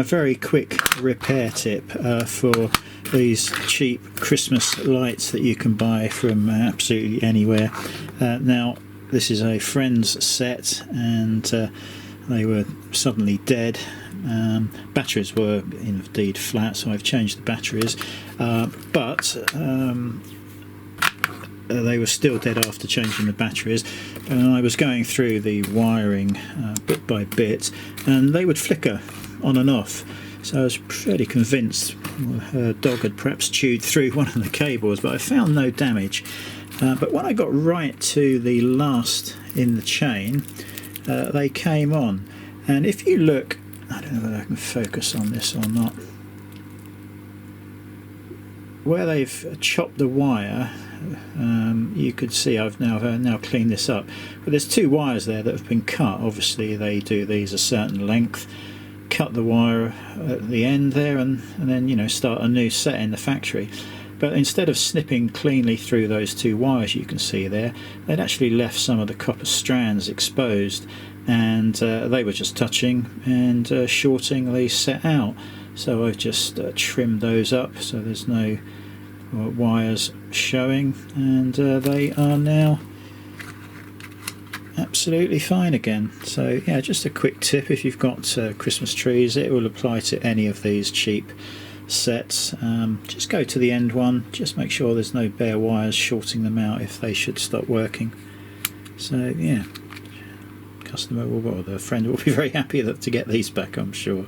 very quick repair tip for these cheap Christmas lights that you can buy from absolutely anywhere. Now this is a friend's set, and they were suddenly dead. Batteries were indeed flat, so I've changed the batteries, but they were still dead after changing the batteries, and I was going through the wiring bit by bit, and they would flicker on and off. So I was pretty convinced her dog had perhaps chewed through one of the cables, but I found no damage. But when I got right to the last in the chain, they came on, and if you look, I don't know whether I can focus on this or not, where they've chopped the wire, you could see I've now cleaned this up, but there's two wires there that have been cut. Obviously they do these a certain length, cut the wire at the end there, and then, you know, start a new set in the factory. But instead of snipping cleanly through those two wires you can see there, they'd actually left some of the copper strands exposed, and they were just touching and shorting the set out. So I've just trimmed those up so there's no wires showing, and they are now absolutely fine again. So yeah, just a quick tip: if you've got Christmas trees, it will apply to any of these cheap sets. Just go to the end one, just make sure there's no bare wires shorting them out if they should stop working. So yeah, customer will, or the friend will be very happy to get these back, I'm sure.